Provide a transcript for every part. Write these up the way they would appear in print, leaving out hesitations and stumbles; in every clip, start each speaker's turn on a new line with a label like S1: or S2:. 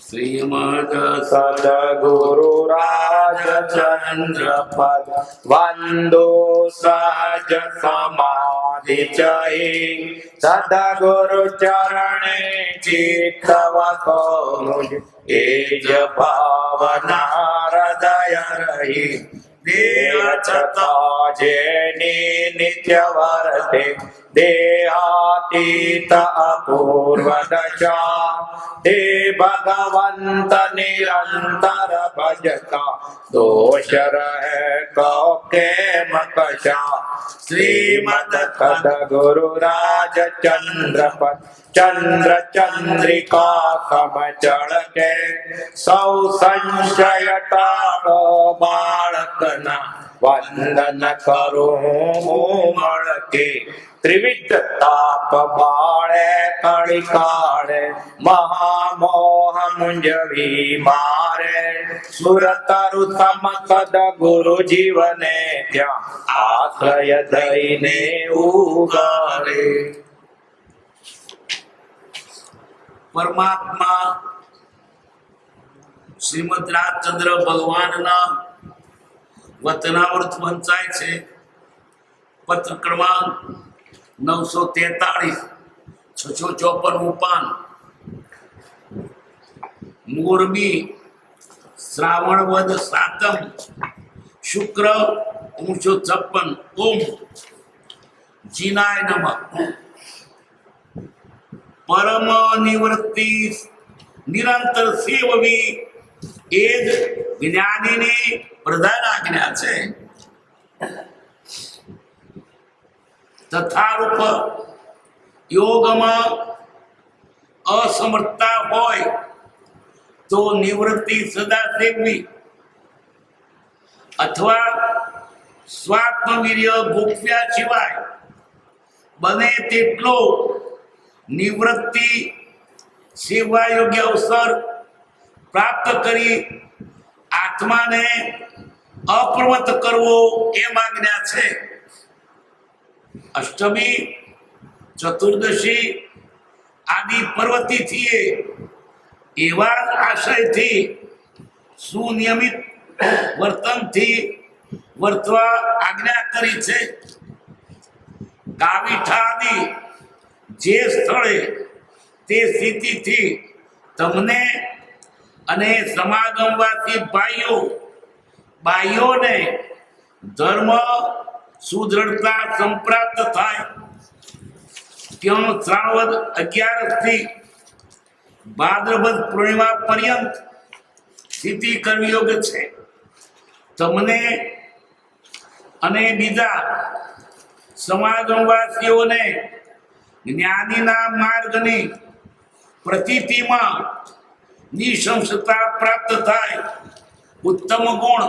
S1: श्रीमद
S2: सद्गुरु राजचंद्र पद वंदो सहज समाधि चहि सद्गुरु चरणे चित्तवतो मुझ एज भावना हृदय रही देह छता जेनी नित्य वर्ते देहातीत अपूर्व दशा हे भगवंत निरंतर भजता दोष रहे कौ केम कशा श्रीमद सद्गुरु राजचंद्र पद चंद्र चंद्रिका समचल के सौ संशय टाळो बाळकना वंदन करूं मळके त्रिविध ताप बाळे कळी काळे महामोह मुंजवी मारे सुरतरु सम सद्गुरु जीवने त्या आश्रय दईने उगारे।
S1: परमात्मा श्रीमद રાજચંદ્ર ભગવાનના વતનાવૃત વંચાય છે। પત્ર ક્રમાંક 943 654 પાન મોરબી શ્રાવણ વદ સાતમ શુક્ર 1956 ઓમ જીનાય નમઃ। परम निवृत्ति निरंतर सेववी एज ज्ञानी ने प्रधान आज्ञा है। तथा रूप योग में असमर्थता होय तो निवृत्ति सदा सेववी अथवा स्वात्मवीर्य गोप्या शिवाय बने तेटलो निवृत्ति सेवा योग्य अवसर प्राप्त करी आत्मा ने अप्रमत्त करवो एम आज्ञा छे। अष्टमी चतुर्दशी आदि पर्वती थी एवा आशय थी सुनियमित वर्तन थी वर्तवा आज्ञा करी छे। गावीठा आदि जे स्थळे ते સ્થિતિથી તમને અને સમાગમવાસી ભાઈઓને ધર્મ સુદૃઢતા સંપ્રાપ્ત થાય ત્યાં શ્રાવણ 11 થી ભાદ્રપદ પૂર્ણિમા પર્યંત સ્થિતિ કરવી યોગ્ય છે। તમને અને બીજા સમાગમવાસીઓને ज्ञानीना मार्गनी प्रतीतिमां निशंसता प्राप्त थाय उत्तम गुण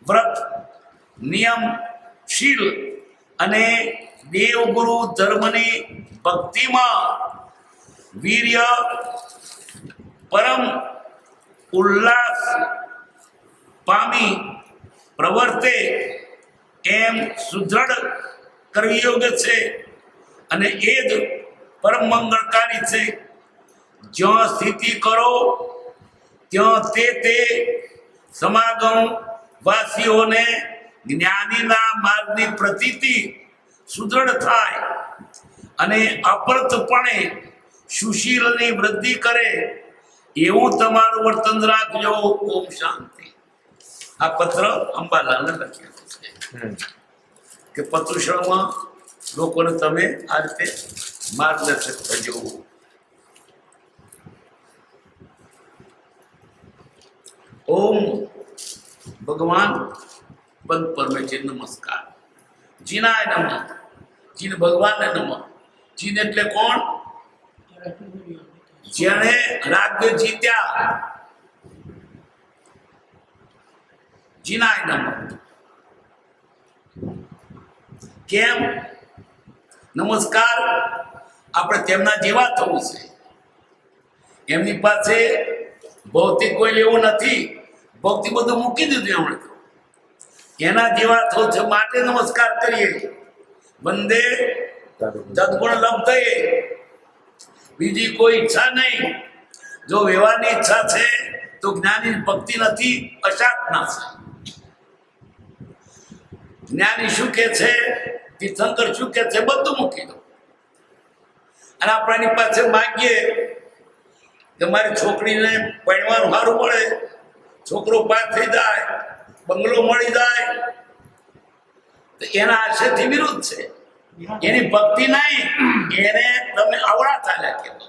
S1: व्रत नियम शील अने देवगुरु धर्मनी भक्तिमां वीर्य परम उल्लास पामी प्रवर्ते एम सुदृढ़ करवी योग्य छे અને એ જ પરમ મંગળકારી છે। જ્યાં સ્થિતિ કરો ત્યાં તે સમાગમ વાસીઓને જ્ઞાનીના માર્ગની પ્રતીતિ સુદૃઢ થાય અને અપરતપણે સુશીલની વૃદ્ધિ કરે એવું તમારું વર્તન રાખજો। ઓમ શાંતિ। આ પત્ર અંબાલાલને લખ્યું છે કે પત્રુષણમાં લોકોને તમે આ રીતે માર્ગદર્શક કરજો। ओम भगवान पद परमेश्वर नमस्कार। जीनाय नमः। जीन भगवान ने नमः। जीन એટલે કોણ? જેણે રાજ્ય જીત્યા। જીનાય નમઃ। કેમ नमस्कार આપણે તેમના જેવા થવું છે। એમની પાસે ભૌતિક કોઈ લેવું નથી। ભૌતિક બધું મૂકી દીધું એમણે તો એના જેવા થવું છે માટે નમસ્કાર કરીએ। વંદે तद्गुण लब्धये बीजी कोई इच्छा नहीं। જો વ્યવહારની ઈચ્છા છે તો જ્ઞાની ભક્તિ નથી, અસાધના છે. જ્ઞાની શું કે છે, તીર્થંકર શું કે છે, બધું મૂકી દો. અને આપણે એની પાસે માગીએ કે મારી છોકરીને ભણવાનું સારું મળે, છોકરો પાસ થઈ જાય, બંગલો મળી જાય, તો એના આશયથી વિરુદ્ધ છે. એની ભક્તિ નહીં, એને તમે અવળા ચાલ્યા કહેતો.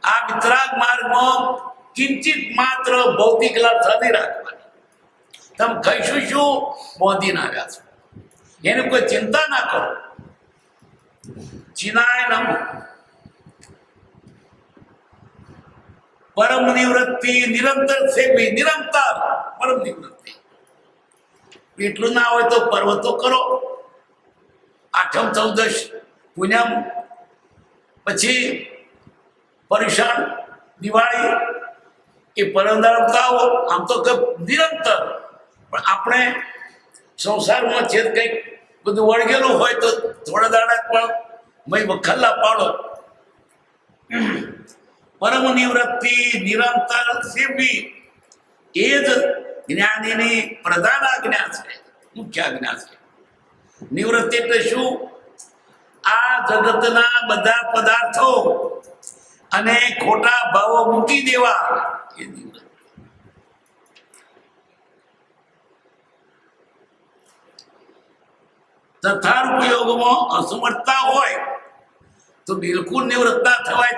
S1: આ વિતરાગ માર્ગમાં કિંચિત માત્ર ભૌતિક લાલસા નહીં રાખવાની. તમે કહીશું શું બોધીને આવ્યા છો, એની કોઈ ચિંતા ના કરો. ચિનાય નમ પરમ નિવૃત્તિ નિરંતર સેવી, નિરંતર પરમ નિવૃત્તિ. એટલું ના હોય તો પર્વતો કરો, આઠમ ચૌદશ પૂનમ, પછી પર્યુષણ, દિવાળી, એ પરમદારતાઓ. આમ તો નિરંતર. પણ આપણે સંસારમાં છે કંઈક બધું વળગેલું હોય તો થોડા દાડા પણ મય વખલ્લા પાડો. પરમ નિવૃત્તિ નિરંતર સેવી, એ જ જ્ઞાનીની પ્રધાન આજ્ઞા છે, મુખ્ય આજ્ઞા છે. નિવૃત્તિ એટલે શું? આ જગતના બધા પદાર્થો અને ખોટા ભાવો મૂકી દેવા, એ નિવૃત્તિ. તથારૂપયોગમાં અસમર્થતા હોય તો બિલકુલ નિવૃત્ત ના થવાય.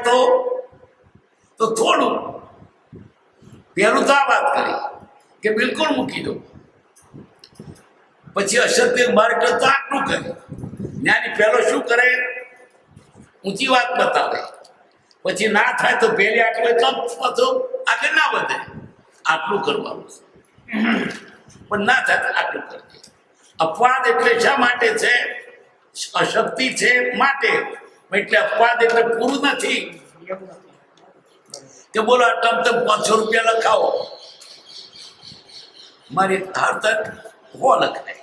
S1: તો થોડું પહેલું તો આ વાત કરી કે બિલકુલ મૂકી દો, પછી અશક્તિ માર્ગ તો આટલું કરે. જ્ઞાની પહેલો શું કરે? ઊંચી વાત બતાવે, પછી ના થાય તો પહેલી આટલું એટલો પાછું આગળ ના વધે. આટલું કરવાનું છે, પણ ના થાય તો આટલું કરજે. અપવાદ એટલે શા માટે છે? અશક્તિ છે માટે. એટલે અપવાદ એટલે પૂરું નથી કે બોલો આટલા તમે 500 રૂપિયા લખાવો, મારી હાર હો લખાય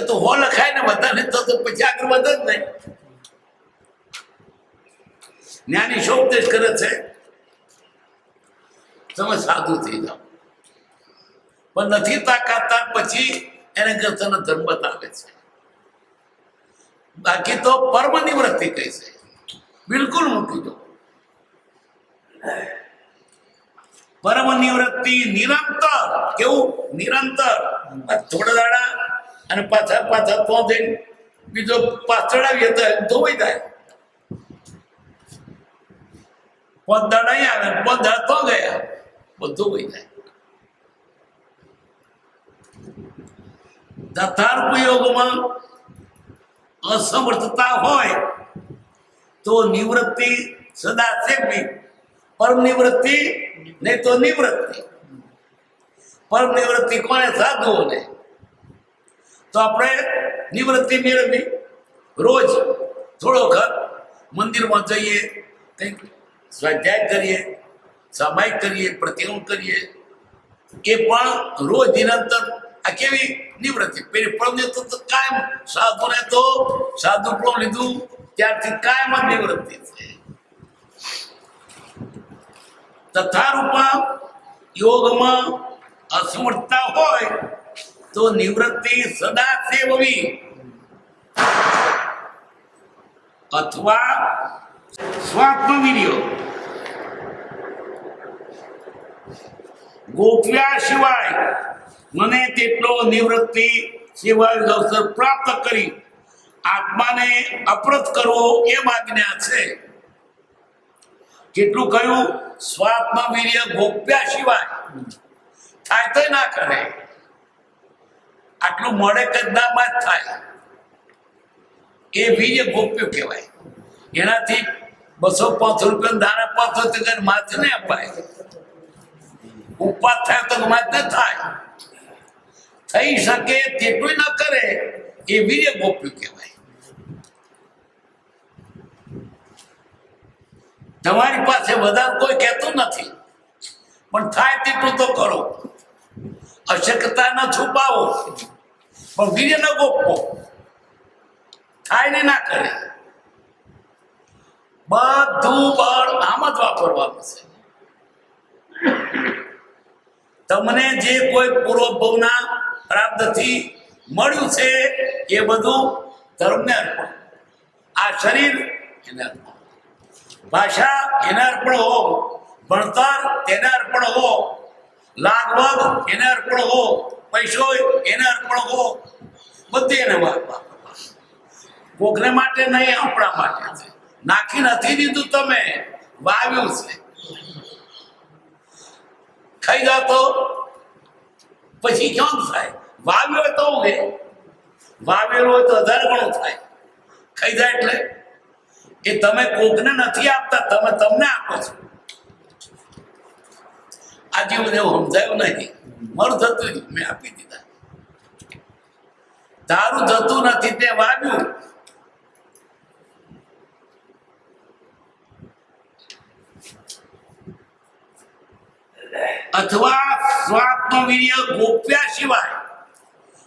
S1: તો હો લખાય ને બધાને તો પછી આગળ વધે જ નહીં. જ્ઞાની શું ઉપદેશ કરે છે? તમે સાધુ થઈ જાઓ, પણ નથી તાકાત પછી એને ગર્તન ધર્મ બતાવે છે. બાકી તો પરમ નિવૃત્તિ કહી છે, બિલકુલ મૂકી દો. પરમ નિવૃત્તિ નિરંતર. કેવું? નિરંતર. થોડા દાડા અને પાછા તો જઈને બીજો પાછળાવીએ તો ધોવાઈ જાય. 5 દાડા અહીં આવે, 5 દાડા તો ગયા, બધું વહી જાય. તથારૂપયોગમાં અસમર્થતા હોય તો નિવૃત્તિ સદા સેવી. પરમ નિવૃત્તિ નહીં તો નિવૃત્તિ. પરમ નિવૃત્તિ કોને? સાધુઓને. તો આપણે નિવૃત્તિ મેળવી. રોજ થોડો વખત મંદિરમાં જઈએ, કંઈક સ્વાધ્યાય કરીએ, સામાયિક કરીએ, પ્રતિક્રમણ કરીએ. એ પણ રોજ નિરંતર. આ કેવી નિવૃત્તિ? પેલી પરમ તો કાયમ. સાધુને તો સાધુ પણ લીધું ત્યારથી કાયમ જ નિવૃત્તિ છે. તથારૂપા યોગમાં અસમર્થતા હોય તો નિવૃત્તિ સદા સેવવી, અથવા સ્વાત્મવીર્ય ગોઠવ્યા સિવાય મને તેટલો નિવૃત્તિ સિવાય અવસર પ્રાપ્ત કરી આત્માને અપ્રત કરવો એમ આજ્ઞા છે. કેટલું કહ્યું? સ્વાત્મવીર્ય ગોપ્યા સિવાય થાય તો ના કરે. આટલું મળે કદામાં જ થાય. એ વીર્ય ગોપ્યું કહેવાય. એનાથી 200-500 રૂપિયા દાણા 500 માથે ને અપાય. ઉપવાસ થાય તો માથે થાય. થઈ શકે તેટલું ન કરે, એ વીર્ય ગોપ્યું કહેવાય. તમારી પાસે વધારે કોઈ કહેતું નથી, પણ થાય તેટલું તો કરો. અશક્યતા ન છુપાવો, પણ વીર્ય ન ગોપવો. થાય ને ના કરે. બધું બળ આમ જ વાપરવાનું છે. તમને જે કોઈ પૂર્વ ભવના પ્રાપ્તથી મળ્યું છે એ બધું ધર્મને અર્પણ, આ શરીર એને અર્પણ, ભાષા એને અર્પણ હો, ભણતર તેને અર્પણ હો, લાગવગ એને અર્પણ હો, પૈસો એને અર્પણ હો, બધી એને વાપરવા. કોકને માટે નહીં, આપણા માટે છે. નાખી નથી દીધું, તમે વાવ્યું છે. ખાઈ જાઓ તો પછી ક્યાં થાય? વાવ્યું હોય તો ઉગે, વાવેલું હોય તો 1000 ગણું થાય. ખાઈ જાય એટલે એ તમે કોકને નથી આપતા, તમે તમને આપો છો. આજે મને એવું સમજાયું નહીં. મારું થતું મેં આપી દીધા. તારું થતું નથી તે વાવ્યું. અથવા સ્વાત્મ વીર્ય ગોપ્યા સિવાય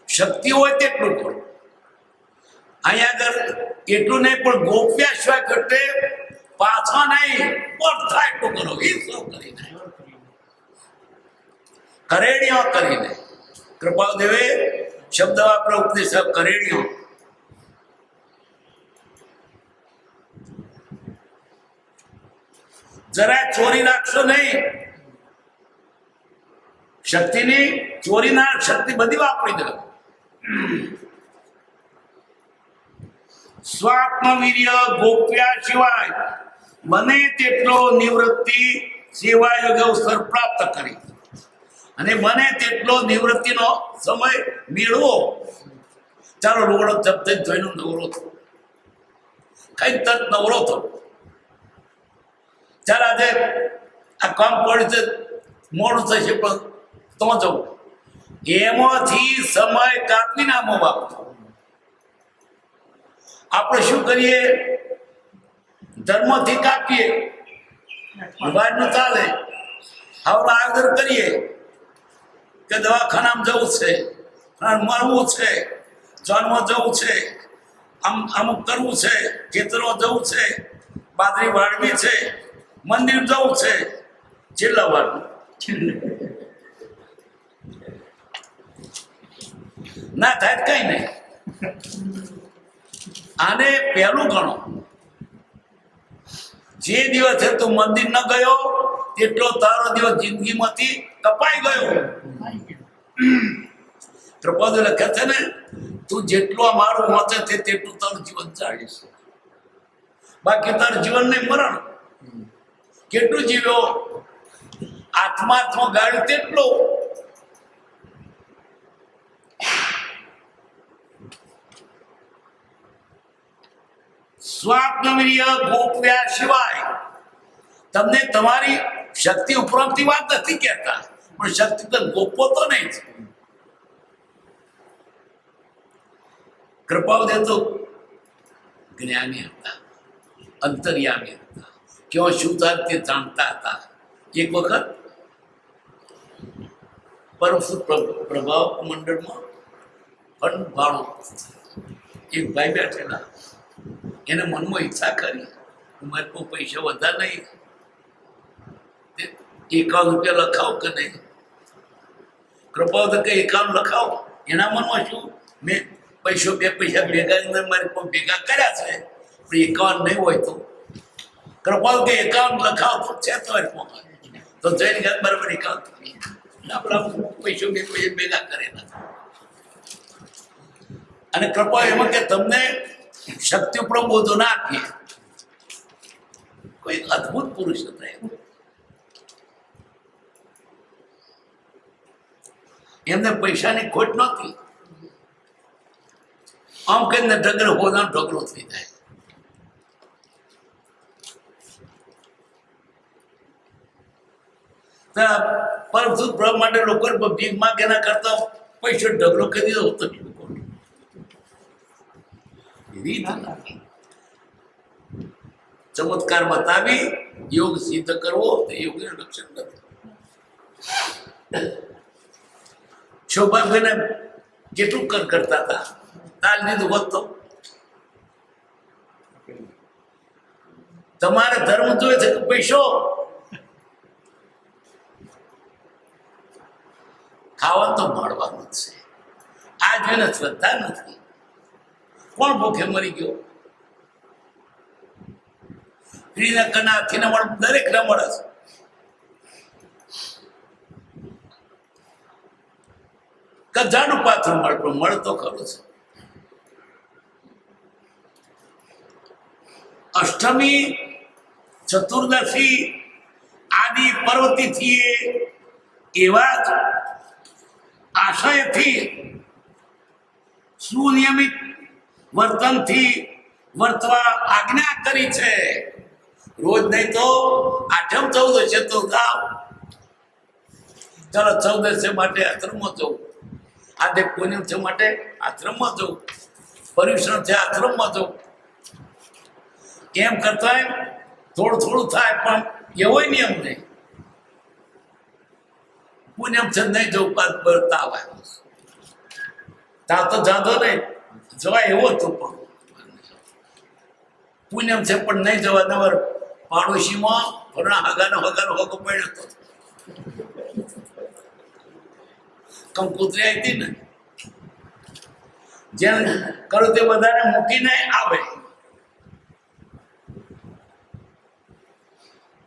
S1: શક્તિ હોય તેટલું કરો. અહીંયા આગળ એટલું નહીં, પણ ગોપ્યા સિવાય ઘટે પાછા નહીં, પણ થાય એટલું કરો. એ શું કરીને કરેણીઓ કરીને. કૃપાદેવે શબ્દ વાપરો ઉપદેશ, કરેણીઓ. જરા ચોરી રાખશો નહીં. શક્તિની ચોરી ના, શક્તિ બધી વાપરી દો. સ્વાત્મ વીર્ય ગોપ્યા સિવાય બને તેટલો નિવૃત્તિ સેવા યોગ અવસર પ્રાપ્ત કરી, અને બને તેટલો નિવૃત્તિનો સમય મેળવો. ચાલો રોગડો જપ થઈ જોઈને નવરો થો, કઈ તરત નવરો થો. ચાલ આજે આ કામ પડ્યું છે, મોડું થશે, પણ તો જવું. એમાંથી સમય કાપી નામો વાપરો. આપણે શું કરીએ? ધર્મથી કાપીએ, નું ચાલે. હવે આયોજન કરીએ કે દવાખાનામાં જવું છે, મળવું છે, જન્મ જવું છે, અમુક કરવું છે, ખેતરમાં જવું છે, બાજરી વાળવી છે, મંદિર જવું છે. છેલ્લા વાર ના થાય કઈ નહીં. આને પહેલું ગણો. જે દિવસે તું મંદિર ન ગયો તેટલો તારો દિવસ જિંદગીમાંથી કપાઈ ગયો. પ્રપોઝ લખે છે ને, તું જેટલો મારું વાંચે છે તેટલું તારું જીવન ચાલીશ, બાકી તારું જીવન નહીં, મરણ. કેટલું જીવ્યો? આત્માત્મા ગાળ્યું તેટલો. સ્વાત્મવીર્ય ગોપ્યા સિવાય તમને તમારી શક્તિ ઉપરાંતની વાત નથી કહેતા, પણ શક્તિ તો ગોપો તો નહીં. કૃપાવદે તો જ્ઞાની હતા, અંતર્યામી હતા, કેવા શું થાય તે જાણતા હતા. એક વખત પરમસુદ પ્રભાવ મંડળમાં ફંડ ભાડો એક ભાઈ બેઠેલા. એને મનમાં ઈચ્છા કરી, મારે કોઈ પૈસા વધારે નહીં, 51 રૂપિયા લખાવ કે નહીં. કૃપા તો કે 51 લખાવો. એના મનમાં શું, મેં પૈસો 2 પૈસા ભેગા મારે ભેગા કર્યા છે, પણ 51 નહીં હોય તો કૃપા કે 51 લખાવ તો છે. તો જઈને ગયા બરાબર 51 આપણા પૈસો 2 પૈસા ભેગા કરેલા. અને કૃપા એમાં કે તમને શક્તિ ઉપર બોધો ના આપીએ. કોઈ અદભુત પુરુષ હતા. એમને પૈસાની ખોટ નહોતી. આમ કહીને ઢગલો હોવાનો ઢગલો થઈ જાય. પરમસુદ પ્રભુ માટે લોકો ભીખ માંગે ના કરતા પૈસો ઢગલો કરી દીધો હતો. ચમત્કાર બતાવી યોગ સિદ્ધ કરવો તે યોગનું લક્ષણ નથી. સૌભાગ્યને કેટલું કરતા હતા, તાલ દીધું હોત તો તમારે ધર્મ જોઈએ છે કે પૈસો? ખાવાનું તો મળવાનું જ છે. આ જેને શ્રદ્ધા નથી, કોણ ભૂખે મરી ગયો? સ્ત્રીને કના હાથીને મળે, દરેકને મળે છે. કજાનું પાત્ર મળે, પણ મળે તો ખરું છે. અષ્ટમી, ચતુર્દશી આદિ પર્વતિથીએ એવા જ આશયથી સુનિયમિત વર્તનથી વર્તવા આજ્ઞા કરી છે. રોજ નહીં તો આઠમ ચૌદશે તો જાઓ, ચાલો ચૌદશે માટે આશ્રમમાં જવું, આજે પૂનમ છે માટે આશ્રમમાં જવું, પર્યુષણ છે આશ્રમમાં જવું. એમ કરતા થોડું થોડું થાય, પણ એવો નિયમ નહીં. પૂનમ છે નહીં જવું, તાવ આવ્યો તાવ તો જાતો નહીં જવાય એવો હતું, પણ પૂનમ છે પણ નહીં જવા નવર પાડોશીમાં હગાનો હગો પડ્યો હતો. કંકુતરી આવી હતી ને, જેમ કરો તે બધાને મૂકીને આવે.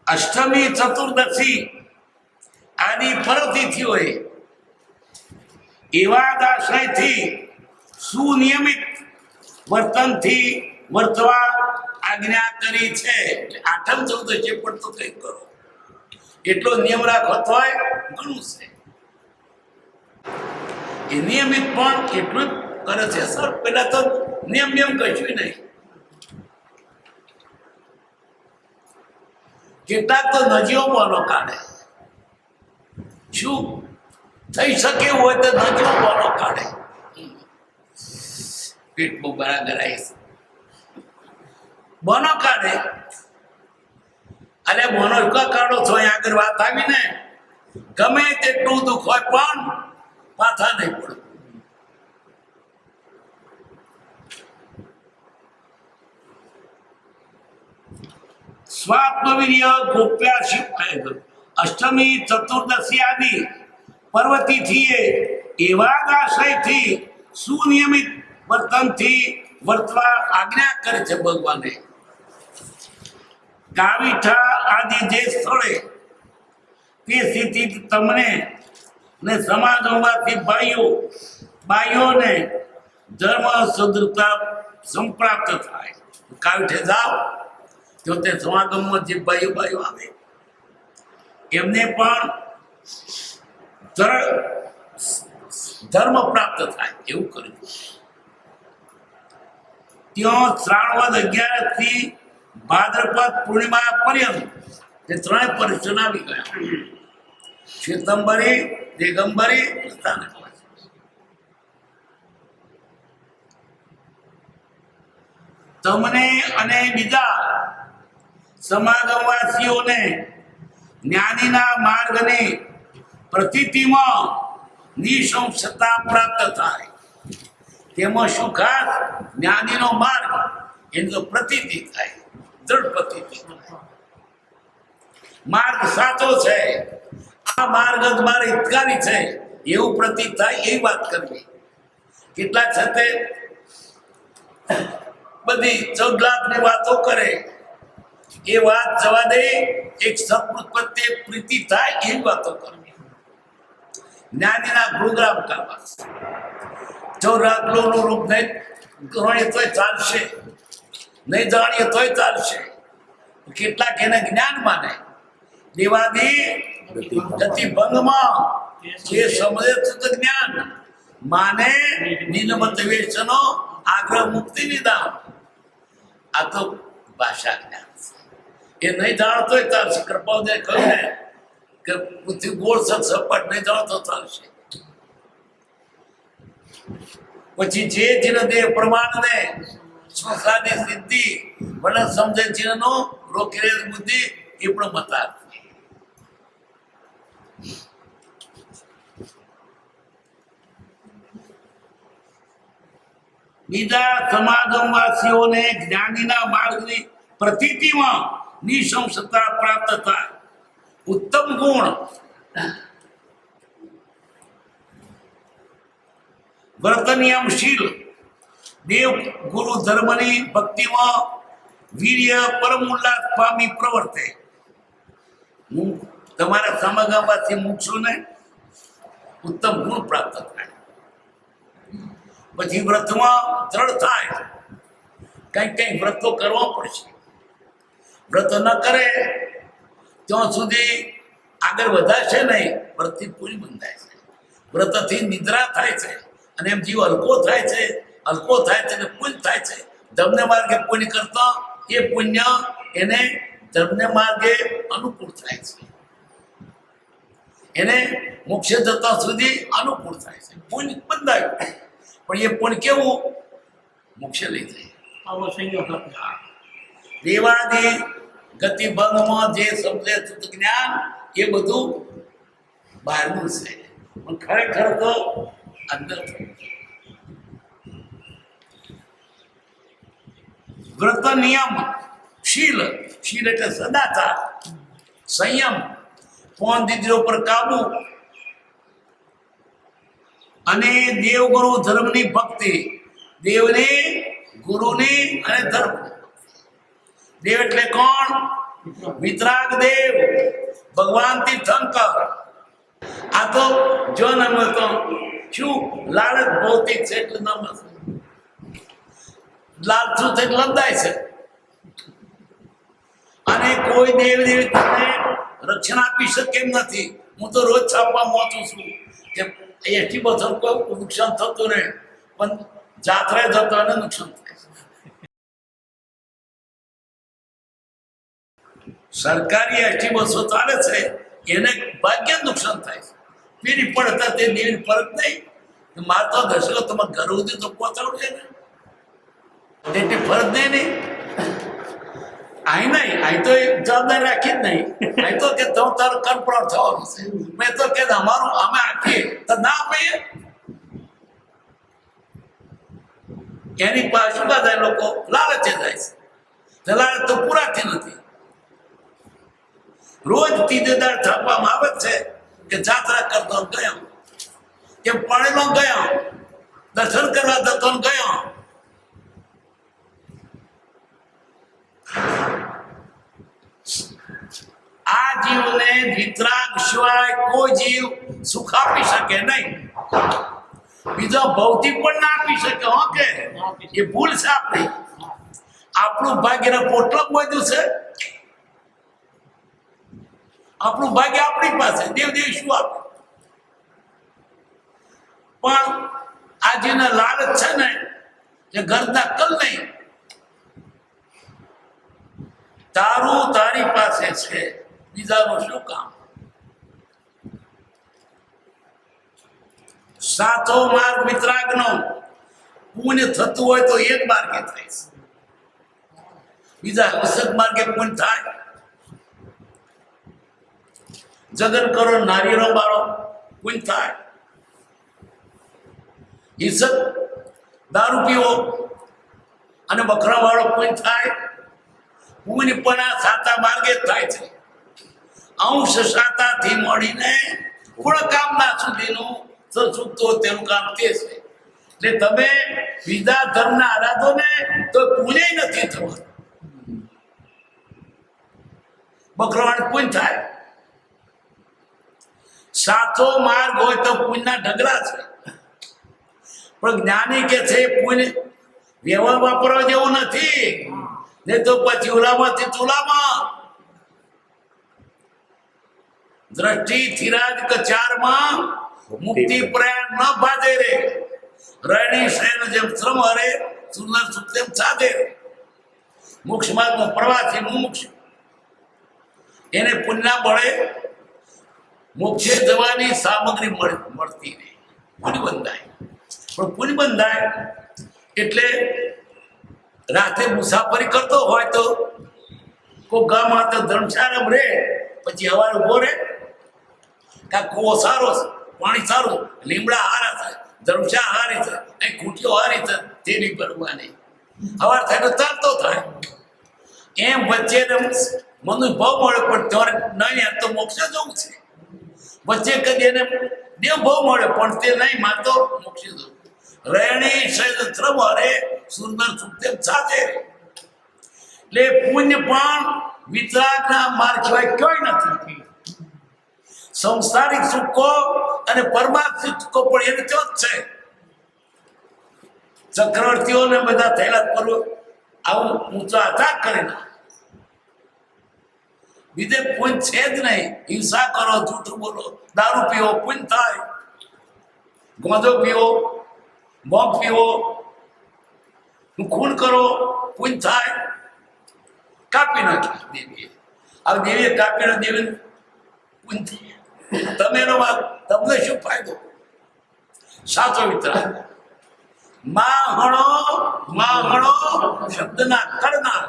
S1: અષ્ટમી, ચતુર્દશી આદિ પર્વતિથિઓએ એવા જ આશયથી સુનિયમિત વર્તનથી વર્તવા આજ્ઞા કરી છે. આઠમ ચૌદશી પણ તો કંઈક કરો, એટલો નિયમ રાખવો તોય ઘણું છે. એ નિયમિત પણ એટલું જ કરે છે. સર પેલા તો નિયમ કશું નહીં. કેટલાક તો નજીઓ બોલો કાઢે. શું થઈ શકે હોય તો નજીઓ બોલો કાઢે. પેટમાં બરાબર આવીશ બોનો કાઢે. અરે બોનો કાઢો છો, અહીં આગળ વાત આવી ને, ગમે તેટલું દુઃખ હોય પણ પાછા નહીં પડે. સ્વાત્મવીર્ય ગોપ્યા અષ્ટમી, ચતુર્દશી આદિ પર્વતિથીએ એવા જ આશયથી સુનિયમિત વર્તનથી વર્તવા આજ્ઞા કરે છે ભગવાને. ગાવીઠા આદિ જે સ્થળે તે સ્થિતિ તમને ને સમાજોમાંથી ભાઈઓને ધર્મ સદૃઢતા સંપ્રાપ્ત થાય. કાવીઠે જાઓ તો તે સમાગમમાં જે ભાઈઓ આવે એમને પણ ધર્મ પ્રાપ્ત થાય એવું કર્યું. ત્યાં શ્રાવણ 11 થી ભાદ્રપદ પૂર્ણિમા પર્યંત તે ત્રણેય પર્યુષણ આવી ગયા. શ્વેતંબરી, દિગંબરી, તમને અને બીજા સમાગમવાસીઓને જ્ઞાનીના માર્ગની પ્રતીતિમાં નિસંશયતા પ્રાપ્ત થાય. તેમાં શું ખાસ? જ્ઞાનીનો માર્ગ, એની તો પ્રતીતિ થાય, દૃઢ પ્રતીતિ. માર્ગ સાચો છે, આ માર્ગ જ મારે હિતકારી છે એવું પ્રતીત થાય, એવી વાત કરવી. કેટલાક સાથે બધી 14 લાખની વાતો કરે, એ વાત જવા દે. એક સત્પુરુષ પ્રત્યે પ્રીતિ થાય એવી વાતો કરવી. જ્ઞાનીના ગુણગાન કરવા. જો રાગલોનું રૂપ નહીં જાણીએ તોય ચાલશે, નહીં જાણીએ તોય ચાલશે. કેટલાક એને જ્ઞાન માને. દેવાદી ગતિભંગમાં જે સમજે છે જ્ઞાન માને નિલમત વેચનો આગ્રહ મુક્તિ નિદાન. આ તો ભાષા જ્ઞાન છે. એ નહીં જાણતોય ચાલશે. કૃપાઓદે કહ્યું ને કે પૃથ્વી ગોળ સપાટ નહીં જાણતો ચાલશે. પછી જે જીન દેહ પ્રમાણને સ્વસાની સિદ્ધિ ભલે સમજે જીનનો રોકી બુદ્ધિ એ પણ મતા. બીજા સમાગમવાસીઓને જ્ઞાનીના માર્ગની પ્રતીતિમાં નિશંસતા પ્રાપ્ત થાય. ઉત્તમ ગુણ વ્રત નિયમશીલ દેવ ગુરુ ધર્મની ભક્તિમાં વીર્ય પરમ ઉલ્લાસ પામી પ્રવર્તે. હું તમારા સમાગમમાંથી મૂકશું ને ઉત્તમ ગુણ પ્રાપ્ત થાય. પછી વ્રતમાં દ્રઢ થાય. કંઈક વ્રતો કરવા પડશે. વ્રત ન કરે ત્યાં સુધી આગળ વધાશે નહીં. વ્રતથી પૂરી બંધાય છે. વ્રતથી નિદ્રા થાય છે અને એમ જીવ હલકો થાય છે અને પુણ્ય થાય છે. ધર્મને માર્ગે પુણ્ય કરતા એ પુણ્ય એને ધર્મને માર્ગે અનુકૂળ થાય છે. એને મોક્ષ જતા સુધી અનુકૂળ થાય છે. પુણ્ય બંધાયું પણ એ પુણ્ય કેવું મોક્ષે લઈ જાય.
S3: આવો સંયોગ હતો.
S1: દેવાદી ગતિભંગમાં જે સમજે જ્ઞાન એ બધું બહારનું છે પણ ખરેખર તો અંદર. વ્રત નિયમ શીલ એટલે સદાચાર, સંયમ, પોન દીકરીઓ પર કાબુ અને દેવગુરુ ધર્મની ભક્તિ. દેવની, ગુરુની અને ધર્મ. દેવ એટલે કોણ? વિતરાગ દેવ, ભગવાન તીર્થંકર. આ તો જો નામ હતો શું લાલચ ભૌતિક છે એટલે નામ હશે. લાલચું છે એટલે લંબાય છે. અને કોઈ દેવ દેવતાને રક્ષણ આપી શકે એમ નથી. હું તો રોજ છાપવા મોચું છું કે 80% કોઈ નુકસાન થતું નહીં પણ જાત્રાએ જતો એને નુકસાન થાય. સરકારી 80-200 ચાલે છે એને ભાગ્ય નુકસાન થાય છે. પેલી પડતા તે દેવી ફરક નહીં. મારે તો દર્શકો તમારે ઘર સુધી તો પહોંચાડવું છે ને એટલે ફરક નહીં. અહીં નહીં, અહીં તો એક જવાબદારી રાખી જ નહીં. અહીં તો કે તારું કંટ્રોલ થવાનું છે. મેં તો કે અમારું અમે આપીએ તો ના આપીએ. એની પાસે શું થાય લોકો લાલચે જાય છે. લાલચ તો પૂરાતી નથી. રોજ ત્રીજેદાર છાપવામાં આવે છે કે જાત્રા કરતો ગયો, કે પાણીનો ગયો, દર્શન કરવા જતો ગયો. આ જીવને વિતરાગ સિવાય કોઈ જીવ સુખ આપી શકે નહીં. બીજો ભૌતિક પણ ના આપી શકે. હો કે એ ભૂલ છે આપણી. આપણું ભાગ્યને પોટલો બધું છે. આપણું ભાગ્ય આપણી પાસે. દેવ શું આપે? પણ આ જેને લાલચ છે ને એ ઘરના કલ નહીં. તારું તારી પાસે છે, બીજાનું શું કામ? સાચો માર્ગ વિતરાગનો. પુણ્ય થતું હોય તો એક માર્ગે થાય છે. બીજા અસત માર્ગે પુણ્ય થાય. જગન કરો નારીનો બાળો પુણ્ય થાય. ઈસત દારૂ પીવો અને બકરા વાળો પુણ્ય થાય. પુણ્ય પણ આ સાતા માર્ગે થાય છે. અંશ સાતાથી મળીને પૂર્ણ કામના સુધીનું સુખતો તેનું કામ તે છે. એટલે તમે બીજા ધર્મના આરાધો ને તો પુણ્ય નથી થવાનું. બકરાવાળું પુણ્ય થાય. સાચો માર્ગ હોય તો પુણ્યના ઢગલા છે. પણ જ્ઞાની કે છે પુણ્ય વ્યવહાર વાપરવા જેવું નથી. નહીં તો પછી ઉલામાંથી તુલામાં દ્રષ્ટિ થિરાજ કચારમાં મુક્તિ પ્રયાણ ન ભાજે રે. રણી શયન જેમ શ્રમ હરે સુંદર સુખ તેમ સાધે રે. મોક્ષ માર્ગનો પ્રવાસી મુમુક્ષ એને પુણ્યના બળે મોક્ષે જવાની સામગ્રી મળતી નહીં. પુણ્ય બંધાય. પણ પુણ્ય બંધાય એટલે રાતે મુસાફરી કરતો હોય તો કોઈ ગામમાં તો ધર્મશાળામાં રહે, પછી હવારે ઉભો રહે. કાં કૂવો સારો છે, પાણી સારું, લીમડા હારા છે, ધર્મશાળા હારી છે, અહીં ખૂટીઓ હારી છે, તેની પરવા નહીં. હવાર થાય તો ચાલતો થાય. એમ વચ્ચે મનુષ્ય ભાવ મળે પણ તમારે નહીં યાર તો મોક્ષે જવું છે. વચ્ચે કદી એને દેવ ભાવ મળે પણ તે નહીં માતો મોક્ષે જવું. રહેણી સહેજ શ્રમ હરે સુંદર સુખદેવ સાથે. એટલે પુણ્ય પણ વિતરાગના માર્ગ સિવાય ક્યાંય નથી. સંસારિક સુખો અને પરમાર્થિક સુખો પણ એની તો જ છે. ચક્રવર્તીઓને બધા થયેલા પર્વ આવું ઊંચા અચાક કરીને બીજે પુણ્ય છે જ નહીં. હિંસા કરો, જૂઠું બોલો, દારૂ પીવો પુણ્ય થાય, ગોંધો પીવો, મોગ પીવો, ખૂન કરો પુણ્ય થાય. કાપી નાખી દેવીએ. હવે દેવીએ કાપી ના દેવી પુણ્ય થઈ. તમે એનો તમને શું ફાયદો? સાચો વિતરાગ માહણો શબ્દના કરનાર.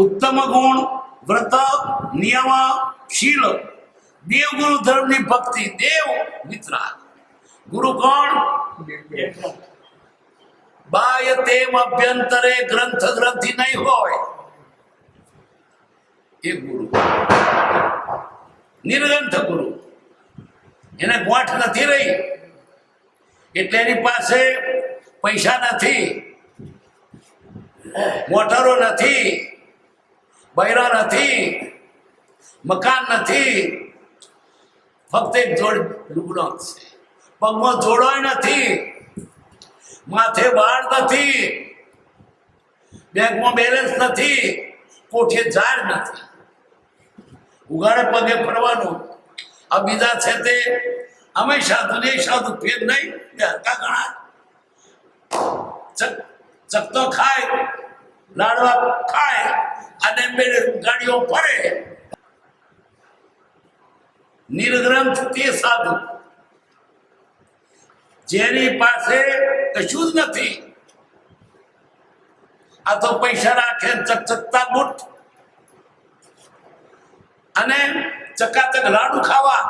S1: ઉત્તમ ગુણ, વ્રત, નિયમ, શીલ, દેવગુરુ ધર્મની ભક્તિ. દેવ વિતરાગ. ગુરુ કોણ? બાહ્ય તેમ અભ્યંતરે ગ્રંથ ગ્રંથિ નહીં હોય એ ગુરુ. નિર્ગ્રંથ ગુરુ. એને ગોઠ નથી રહી એટલે એની પાસે પૈસા નથી, મોટરો નથી, બૈરા નથી, મકાન નથી, ફક્ત એક જોડ લુગડો છે. પગમાં જોડોય નથી, માથે વાળ નથી, બેંકમાં બેલેન્સ નથી, કોઠે ઝાડ નથી, ઉગાડે પગે ફરવાનું. આ બીજા છે તે અમે સાધુ ને સાધુ ફેર નહીં, હરકા ઘણા ચકતો ખાય, લાડવા ખાય અને બે ગાડીઓ ફરે. નિર્ગ્રંથ તે સાધુ જેની પાસે કશું જ નથી. આ તો પૈસા રાખે ચકચકતા બુટ અને ચકાચક લાડુ ખાવા.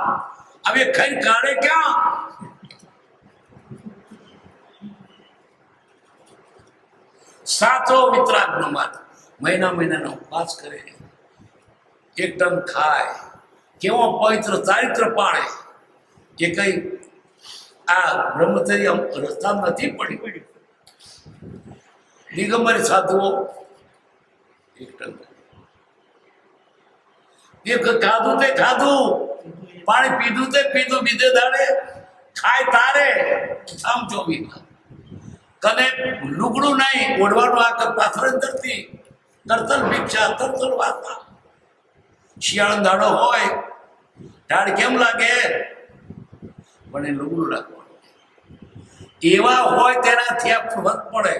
S1: હવે ખાઈ કાઢે ક્યાં? સાચો વિતરાગનો માર્ગ. મહિનાનો ઉપવાસ કરે, એક ટન ખાય, કેવો પવિત્ર ચારિત્ર પાળે. એ કઈ આ બ્રહ્મચર્ય રસ્તા નથી પડી. દિગંબરી સાધુઓ એક ટન ખાધું તે ખાધું, પાણી પીધું તે પીધું, બીજે દાડે ખાય તારે આમ જોવી. કને લુગડું નહીં ઓઢવાનું. આ પાથર અંદરથી તરતર ભિક્ષા, તરતર વાતા. શિયાળો દાડો હોય, ઢાળ કેમ લાગે? પણ એ લુગડું રાખવાનું. એવા હોય તેનાથી આ વધ પડે.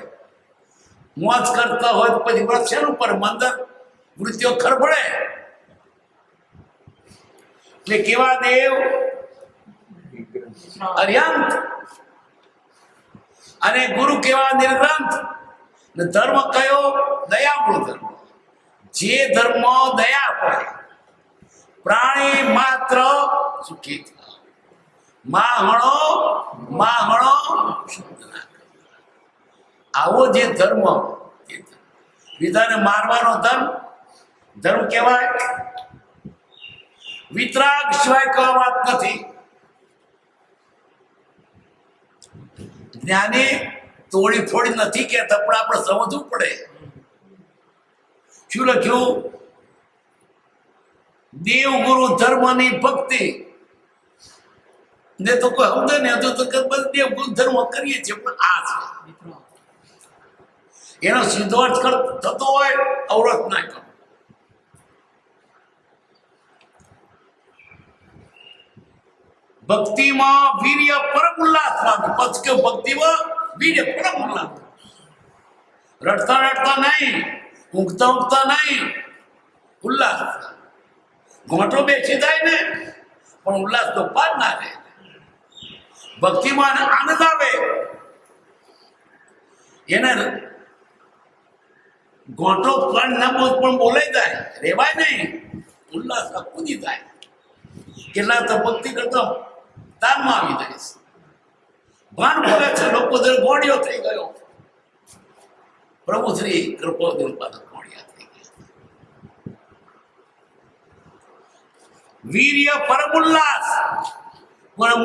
S1: મોજ કરતા હોય પછી વ્રત શેનું પર મંદર વૃત્તિઓ ખરબડે. એટલે કેવા દેવ? અર્યંત. અને ગુરુ કેવા? નિર્ગ્રંથ. ને ધર્મ કયો? દયાળુ ધર્મ. જે ધર્મ દયા હોય, પ્રાણી માત્ર સુખી થાય. માહણો શબ્દ ના. આવો જે ધર્મ, બીજાને મારવાનો ધર્મ કહેવાય. વિતરાગ સિવાય કોઈ વાત નથી. જ્ઞાની તોડી ફોડી નથી કહેતા, પણ આપણે સમજવું પડે. શું લખ્યું? દેવગુરુ ધર્મની ભક્તિ. ને તો કોઈ સમજે ને તો દેવગુરુ ધર્મ કરીએ છીએ, પણ આ છે એનો સીધો અર્થ થતો હોય અવરોધ ના કરો. ભક્તિમાં વીર્ય પરમ ઉલ્લાસ પામે. પછ કે ભક્તિમાં વીર્ય પરમ ઉલ્લાસ. રડતા નહીં, ઊંઘતા નહીં, ઉલ્લાસ. ઘોંટો બેસી જાય ને પણ ઉલ્લાસ તો પાર ના રહે. ભક્તિમાં આનંદ આવે. એને ઘોંટો પણ બોલાઈ જાય, રેવાય નહીં, ઉલ્લાસ કૂદી જાય. કેટલા તો ભક્તિ કરતો તારમાં આવી જાય. ભાન બોલે છે લોકોદર ગોળિયો થઈ ગયો. પ્રભુ શ્રી કૃપાદિલ પાદ ગોળિયા થઈ ગયા. વીર્ય પરમ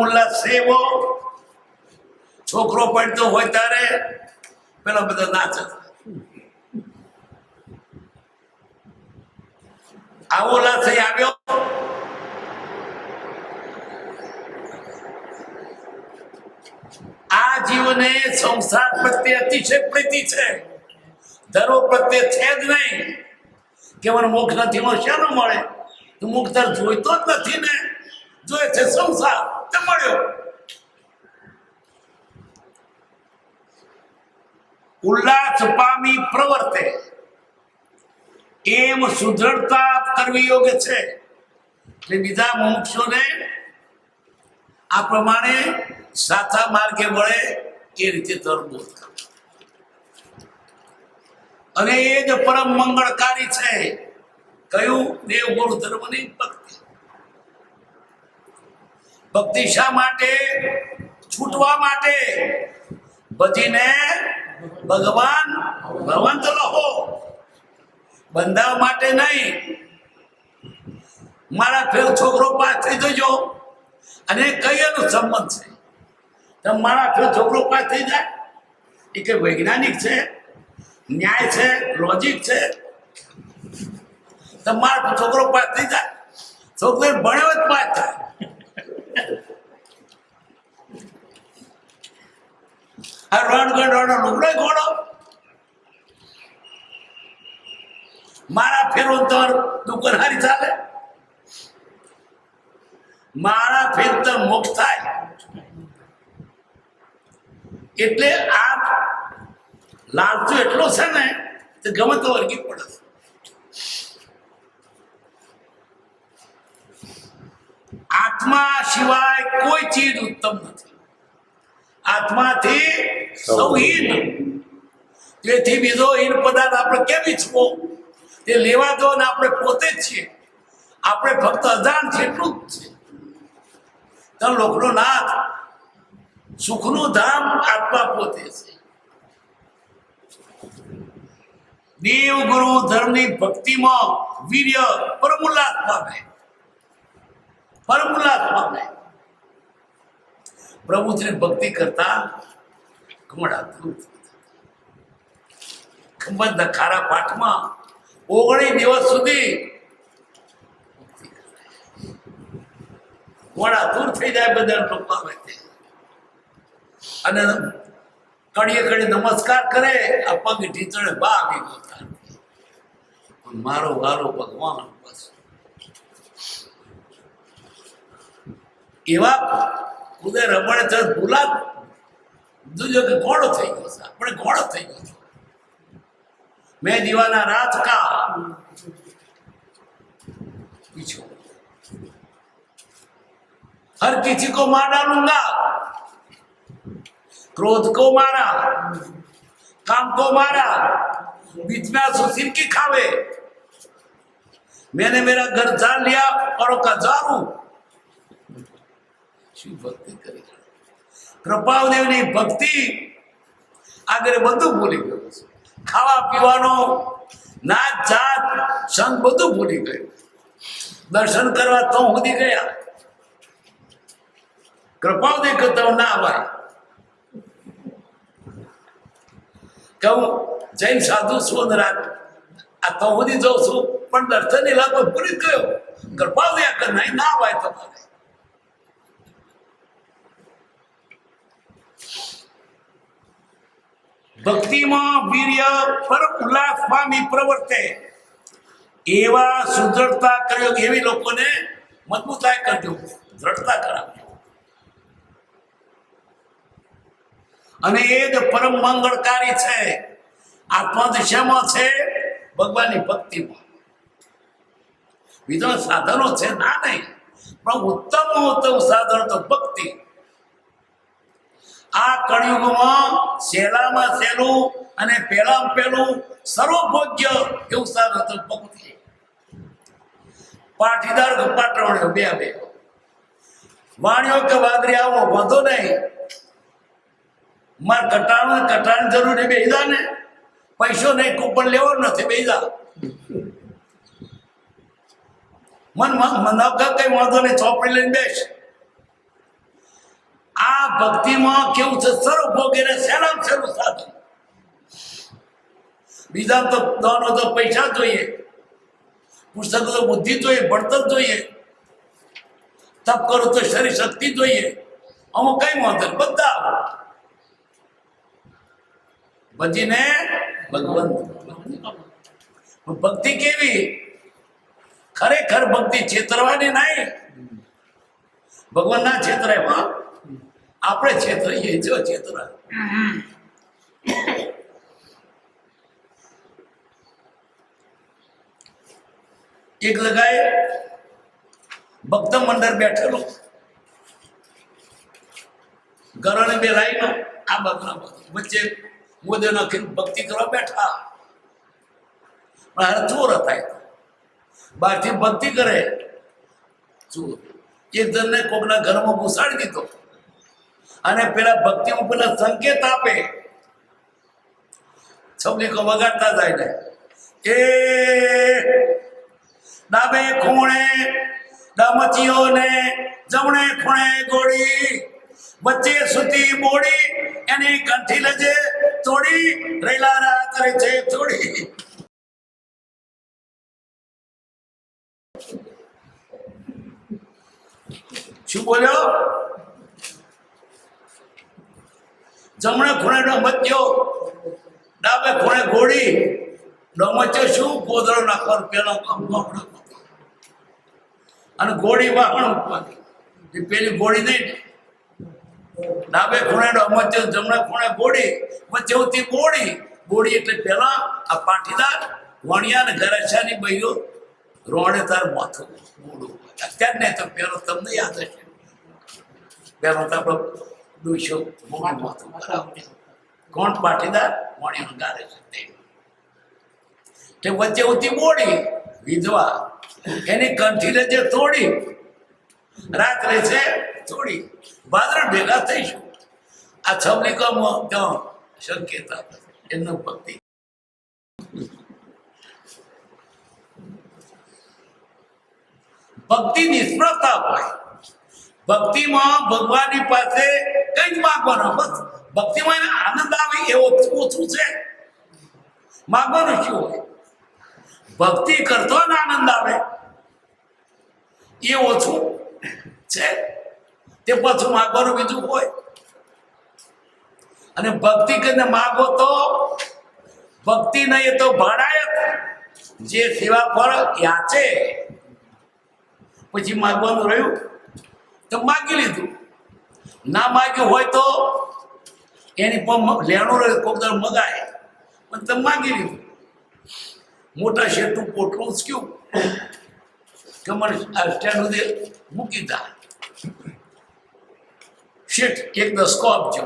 S1: ઉલ્લાસ સેવો. છોકરો પડતો હોય ત્યારે પેલા બધા નાચે. આવો ઉલ્લાસ થઈ આવ્યો. આ જીવને સંસાર પ્રત્યે અતિશય પ્રીતિ છે, ધર્મ પ્રત્યે છે જ નહીં. કે મને મોક્ષ નથી મળે, શાનો મળે? તો મોક્ષ જોઈતો જ નથી ને, જોઈએ છે સંસાર તે મળ્યો. ઉલ્લાસ પામી પ્રવર્તે એમ સુદ્રઢતા કરવી યોગ્ય છે. એટલે બીજા મોક્ષોને આ પ્રમાણે સાચા માર્ગે વળે એ રીતે તરબોળ કરવું. અને એ જ પરમ મંગળકારી છે. કયું? દેવગુરુ ધર્મની ભક્તિ. ભક્તિ શા માટે? છૂટવા માટે. ભજીને ભગવાન ભગવંત રહો, બંધાવ માટે નહીં. મારા ફેર છોકરો પાસ થઈ જજો અને કઈ એનો સંબંધ છે? તમે મારા ફેર છોકરો પાસ થઈ જાય એ કઈ વૈજ્ઞાનિક છે, ન્યાય છે, લોજિક છે? તમારો છોકરો પાસ થઈ જાય, છોકરો ભણ્યો જ પાસ થાય. આ રણગઢ લુગડો ઘોડો મારા ફેરો તો દુકાન હારી ચાલે. મારા ફેર તો મોક્ષ થાય. એટલે આ લાલચો એટલો છે ને તે ગમે તો વર્ગી પડે. આત્મા સિવાય કોઈ ચીજ ઉત્તમ નથી. આત્માથી સૌ હીન. તેથી બીજો હીન પદાર્થ આપણે કેમ ઈચ્છવો? તે લેવા દો ને આપણે પોતે જ છીએ. આપણે ફક્ત અજાણ છે એટલું જ છે. તો લોકનો નાથ સુખનું ધામ આત્મા પોતે છે. દેવ ગુરુ ધર્મની ભક્તિમાં વીર્ય પરમુલ્લાસ પામે. પરમુલ્લાસ પામે. પ્રભુની ભક્તિ કરતા ઘમડા ખંભતના ખારા પાઠમાં 19 દિવસ સુધી ઘોડા દૂર થઈ જાય. બધા લોકો આવે છે અને કડીએ કડી નમસ્કાર કરે. આ પગ ઢીચણે બા આવી ગયો. મારો વાલો ભગવાન બસ એવા ખુદે રમણે છે. ભૂલા જોજો કે ઘોડો થઈ ગયો છે. આપણે ઘોડો થઈ ગયો છે. મેં દીવાના રાત કા पीछे हर किसी को मार डालूंगा. क्रोध को मारा, काम को मारा, बीच में सुशील की खावे. मैंने मेरा घर जान लिया और का जारू. शिव भक्ति करी. कृपादेव ने भक्ति आगे બધું ભૂલી ગયો. ખાવા પીવાનો, નાચ જાત, સંગ બધું ભૂલી ગયો. દર્શન કરવા તો સુધી ગયા. કૃપાદેવ કરતા ના આવાય. કહું જૈન સાધુ છું રાત આ તો સુધી જાઉં છું પણ દર્શન ની લાભ પૂરી ગયો. કૃપાદેવ કર નહીં ના આવાય તમારે. ભક્તિમાં વીર્ય પરમ ઉલ્લાસ પામી પ્રવર્તે એવા સુદ્રઢતા કર્યો. એવી લોકોને મજબૂતાઈ કરજો, દ્રઢતા કરાવજો. અને એ જ પરમ મંગળકારી છે. આત્મા દિશામાં છે, ભગવાનની ભક્તિમાં. બીજા સાધનો છે ના નહીં, પણ ઉત્તમ સાધન તો ભક્તિ. આ કળિયુગમાં સહેલામાં સહેલું અને પહેલામાં પહેલું સર્વભોગ્ય એવું સાધન હતું ભક્તિ. પાટીદાર પાટણ્યો બે વાણીઓ કે વાગરી આવો વધો નહીં. મારે કટાણ જરૂરી બેસા ને પૈસો નહીં કૂપન લેવો નથી બેસા મને કઈ વાંધો નહીં ચોપડી લઈને બેસ આ ભક્તિમાં કેવું છે સર્વભોગીને સહેલામ સહેલું સાધન બીજા તો દાનો તો પૈસા જોઈએ પુસ્તક તો બુદ્ધિ જોઈએ ભણતર જોઈએ તપ કરો તો શરીર શક્તિ જોઈએ અમુક કઈ વાંધો બધા ભજીને ભગવંત ભક્તિ કેવી ખરેખર ભક્તિ છેતરવાની નહીં ભગવાન ના છેતરાય આપણે છેતરીએ જો છેતરા એક જગાએ ભક્ત મંડળ બેઠેલો ઘરોને બે લાઈનો આ બાજુના વચ્ચે મોદે નાખીને ભક્તિ કરવા બેઠા પણ હારે ચોર હતા બહારથી ભક્તિ કરે ચોર એક જણને કોકના ઘરમાં ઘુસાડી દીધો અને પેલા ભક્તિમાં પેલા સંકેત આપે છબલી કો વગાડતા જાય ને એ ડાબે ખૂણે ડમચીઓ ને જમણે ખૂણે ગોળી વચ્ચે સુતી બોડી એની કંઠી લજે તોડી રેલા રાત રે છે થોડી શું બોલ્યો જમણે ખૂણે ડમચ્યો ડાબે ખૂણે ગોળી ડમચ્યો શું ગોદડો નાખવાનો પેલો અને ગોળી વાહણ પેલી ગોળી નહીં ડાબે ખૂણે ડમચ્યો જમણે ખૂણે ગોળી વચ્ચે ઉતી બોડી બોડી એટલે પેલા આ પાટીદાર વણિયા ને ગરાશાની બૈરો રોડે તાર માથું બોડું અત્યાર નહીં તો પેલો તમને યાદ હશે પેલો તો આપણો દુશો મોડું માથું કરાવતી કોણ પાટીદાર વણિયા ગારે છે તે વચ્ચે ઉતી બોડી વિધવા એની કંઠી જે તોડી રાત્રે છે થોડી ભાદરણ ભેગા થઈશું આ છબલીકામાં ત્યાં સંકેત આપે એમનો ભક્તિ ભક્તિ નિષ્ફળતા હોય ભક્તિમાં ભગવાનની પાસે કઈ જ માગવાનું બસ ભક્તિમાં એને આનંદ આવે એવું ઓછું છે માગવાનું શું હોય ભક્તિ કરતો ને આનંદ આવે એ ઓછું છે તે પાછું માગવાનું બીજું હોય અને ભક્તિ કરીને માગો તો ભક્તિ નહીં તો ભાડાયત જે સેવા પર યાચે પછી માગવાનું રહ્યું તો માગી લીધું ના માગ્યું હોય તો એની પર લેણું રહ્યું કોક દર મગાય પણ તમે માગી લીધું મોટા શેઠનું પોટલું ઉચક્યું કે મને આ સ્ટેન્ડ સુધી મૂકી દા શેઠ એક દસકો આપજો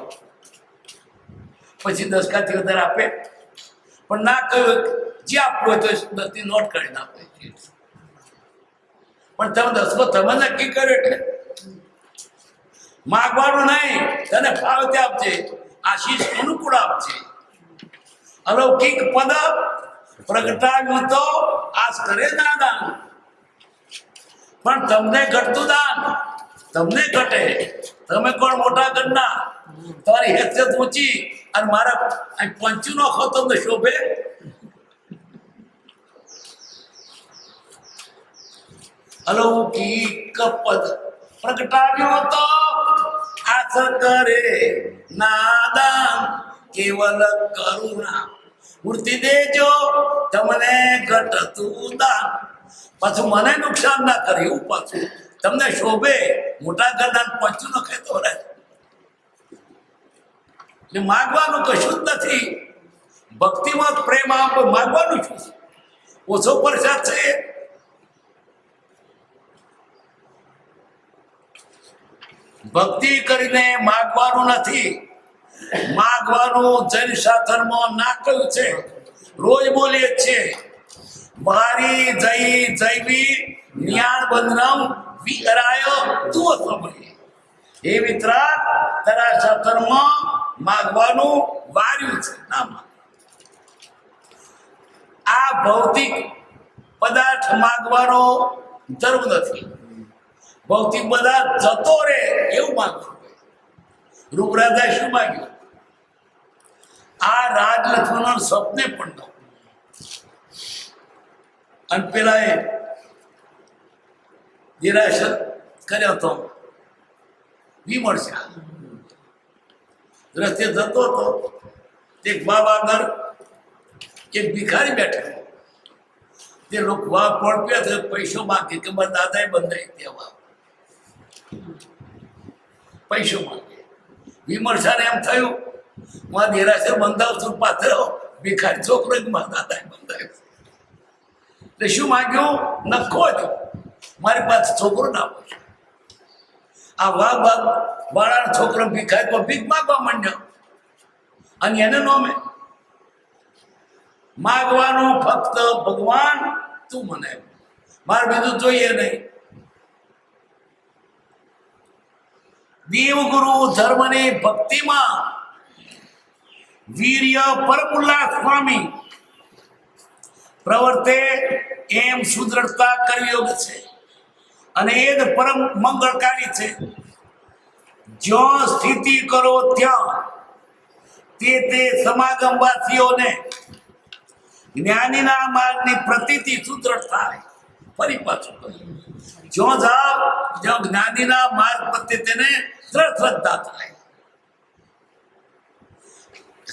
S1: પછી દસકાથી વધારે આપે પણ ના કહ્યું જે આપવું હોય તો 10ની નોટ કરીને આપે પણ તમે દસકો તમે નક્કી કર્યો એટલે માગવાનું નહીં તને ફાવે તે આપજે આશીષ અનુકૂળ આપજે અલૌકિક પદ પ્રગટાવ્યું તો આસ કરે ના દાન પણ તમને ઘટતું દાન તમને ઘટે તમે કોણ મોટા ઘરના તમારી હેસિયત ઊંચી અને મારા પંચું નોખો તમને શોભે અલૌકિક પદ પ્રગટાવ્યો તો આસ કરે નાદાન કેવલ કરુણા મૂર્તિ દેજો તમને ઘટતું દાન પાછું મને નુકસાન ના કરે એવું પાછું તમને શોભે મોટા ઘરના પંચું નો ખેતો રહે એટલે માગવાનું કશું જ નથી ભક્તિમાં પ્રેમ આપો માગવાનું શું ઓછો પ્રસાદ છે ભક્તિ કરીને માગવાનું નથી માગવાનું જૈન શાસ્ત્રમાં ના કહ્યું છે રોજ બોલીએ છે મારી જઈ જૈવી જ્ઞાન બંધનમ વિરાય તું સમય એ વિતરાગ તારા શાસ્ત્રમાં માગવાનું વાર્યું છે ના માગ. આ ભૌતિક પદાર્થ માગવાનો જરૂર નથી. ભૌતિક પદાર્થ જતો રહે એવું માગવું. રૂપરાજા શું માગ્યું? આ રાજ લક્ષ્મણ સ્વપ્ને પણ ન. અને પેલા એ નિરાશર કર્યો તો વિમર્શા રસ્તે જતો હતો. એક વાવ આગળ એક ભિખારી બેઠેલો. તે લોકો વાવ પડપ્યા છે, પૈસો માંગે કે મારા દાદાએ બંધાઈ ત્યાં વાવ. પૈસો માંગે. વિમર્શાને એમ થયું હું આ દેરાસર બંધાવું છું, પાત્ર ભિખારી છોકરો મારા દાદાએ બંધાયું. એટલે શું માંગ્યું? નખો જ મારી પાસે છોકરો ના હોય. આ વાઘ વાળાનો છોકરો ભિખારી પર ભીખ માગવા માંડ્યો. અને એને નોમે માગવાનું ફક્ત ભગવાન તું મને, મારે બીજું જોઈએ નહીં. દેવગુરુ ધર્મની ભક્તિમાં વીર્ય પરમુલ્લા સ્વામી પ્રવર્તે એમ સુદ્રઢતા કરયોગ છે. અને એ જ પરમ મંગળકારી છે. જ્યાં સ્થિતિ કરો ત્યાં તે સમાગમવાસીઓને જ્ઞાનીના માર્ગની પ્રતીતિ સુદ્રઢ થાય. ફરી પાછું કહ્યું, જ્યાં જાઓ જ્યાં જ્ઞાનીના માર્ગ પ્રત્યે તેને દ્રઢ શ્રદ્ધા થાય.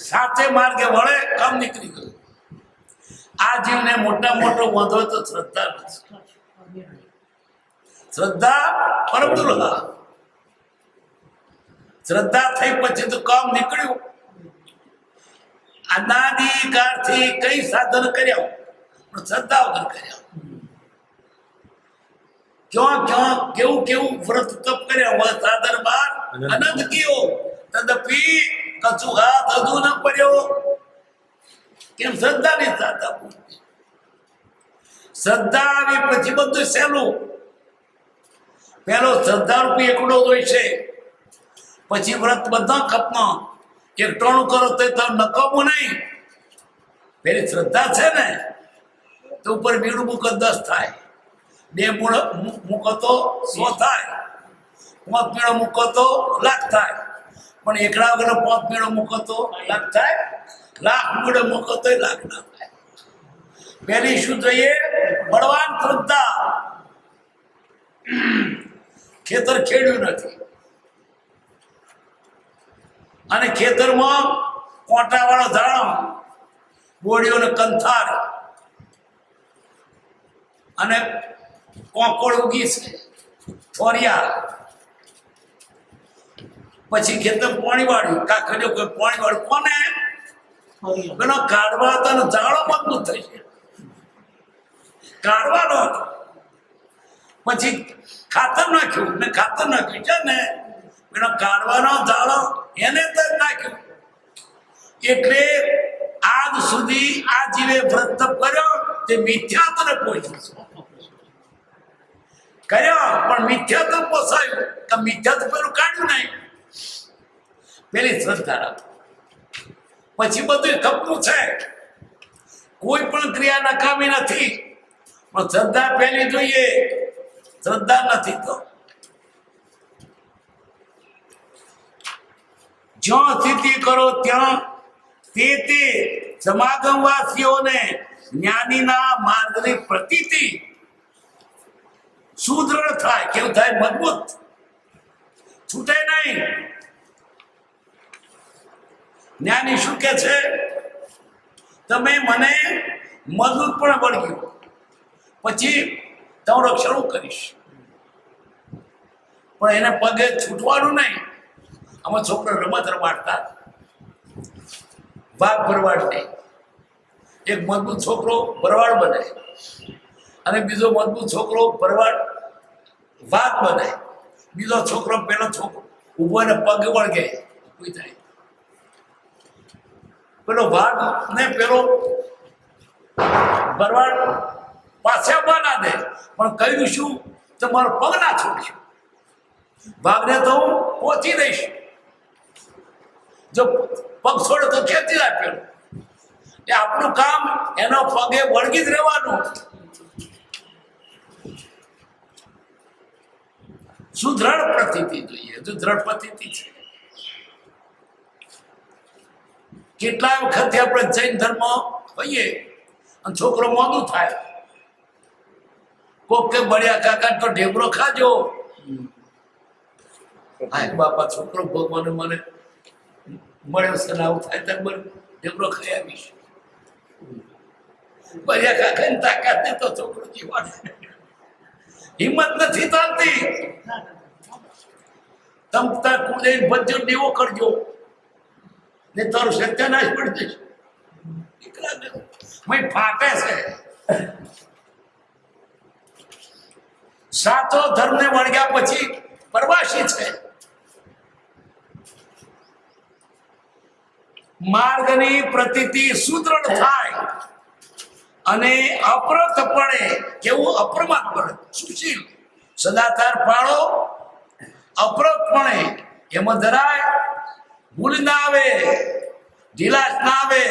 S1: સાચે માર્ગે વળે કામ નીકળી ગયું. આ જીવને મોટા મોટો વાંધો તો શ્રદ્ધા નથી. શ્રદ્ધા પરમ દુર્લભ. શ્રદ્ધા થઈ પછી તો કામ નીકળ્યું. અનાદિકાળથી કઈ સાધન કર્યા પણ શ્રદ્ધા વગર કર્યા. ક્યાં ક્યાં કેવું કેવું વ્રત તપ કર્યા હોય સાધન બાર અનંત કયો તદપી કશું હાથ હજુ ન પડ્યો. કેમ? શ્રદ્ધા ની સાધા. શ્રદ્ધા આવી પછી બધું સહેલું. પેલો શ્રદ્ધા રૂપી એકડો હોય છે, પછી વ્રત બધા ખપનો એક ટોણું કરો તો નકામું નહીં. પેલી શ્રદ્ધા છે ને તો ઉપર બીડું મૂકો 10 થાય, 2 મૂકો તો 100 થાય, 5 પીળો મૂકો તો લાખ થાય. પણ એકડા વગર 5 પીળો મૂકો તો લાખ થાય, લાખ પીળો મૂકો તો લાખ ના થાય. પેલી શું જોઈએ? બળવાન શ્રદ્ધા. ખેતર ખેડ્યું નથી અને ખેતરમાં કોટાવાળો ઝાડો બોડીઓને કંથાર અને કોકોડ ઉગી છે થોરિયા. પછી ખેતર પાણી વાળ્યું, કાકડીઓ કોઈ પાણી વાળ્યું. કોને? પેલો કાઢવા હતો ને ઝાડો મજબૂત થઈ છે. કાઢવાનો હતો, પછી ખાતર નાખ્યું ને ખાતર નાખ્યું છે ને પેલો કાઢવાનો ઝાડો એને તો નાખ્યું. એટલે આજ સુધી આ જીવે વ્રત તપ કર્યો તે મિથ્યાત્વને પહોંચ્યું કર્યો, પણ મિથ્યાત્વ પોસાયું કે મિથ્યાત્વ પેલું કાઢ્યું નહીં. પેલી શ્રદ્ધા રાખો, પછી બધું ખપતું છે. કોઈ પણ ક્રિયા નકામી નથી, પણ શ્રદ્ધા પહેલી જોઈએ. શ્રદ્ધા નથી તો જ્યાં સ્થિતિ કરો ત્યાં તે સમાગમવાસીઓને જ્ઞાનીના માર્ગની પ્રતીતિ સુદ્રઢ થાય. કેવું થાય? મજબૂત, છૂટે નહીં. જ્ઞાની શું કે છે? તમે મને મજબૂત પણ વળગ્યું પછી તમારું રક્ષણ કરીશ, પણ એને પગે છૂટવાનું નહીં. આમાં છોકરો રમત રમાડતા વાઘ ભરવાડ નહીં. એક મજબૂત છોકરો ભરવાડ બને અને બીજો મજબૂત છોકરો ભરવાડ વાઘ બને. બીજો છોકરો પેલો છોકરો ઉભો ને પગ વળગે કોઈ થાય. પેલો વાઘ ને પેલો ભરવાડ પાસે ઉભા ના દે, પણ કહ્યું શું? તમારો પગ ના છોડશું, વાઘને તો હું પહોંચી દઈશ. જો પગ છોડે તો ખેંચી રાખેલું. એ આપણું કામ એનો પગે વળગી જ રહેવાનું. સુદ્રઢ પ્રતીતિ જોઈએ. જો દ્રઢ પ્રતીતિ છે. કેટલા વખત આપણે જૈન ધર્મ હોઈએ અને છોકરો મોડું થાય, કોક કે બળ્યા કાકા તો ઢેબરો ખાજો. હા બાપા છોકરો ભગવાન મને મળ્યો છે ને આવું થાય ત્યારે ઢેબરો ખાઈ આવીશ. બળ્યા કાકા ની તાકાત નહીં તો છોકરો જીવાડે. હિંમત નથી ચાલતી. તમ તાર કુળે ભજ્જો દેવો કરજો ને તારું સત્યાનાશ પડી જશે. દીકરાને ફાટે છે. સાચો ધર્મને વળગ્યા પછી પરવાસી છે. માર્ગની પ્રતીતિ સુદ્રઢ થાય અને અપ્રતપણે કેવું અપ્રમાદ પડે સુશીલ સદાચાર પાળો. અપ્રતપણે એમાં જરાય ભૂલ ના આવે, ઢીલાસ ના આવે.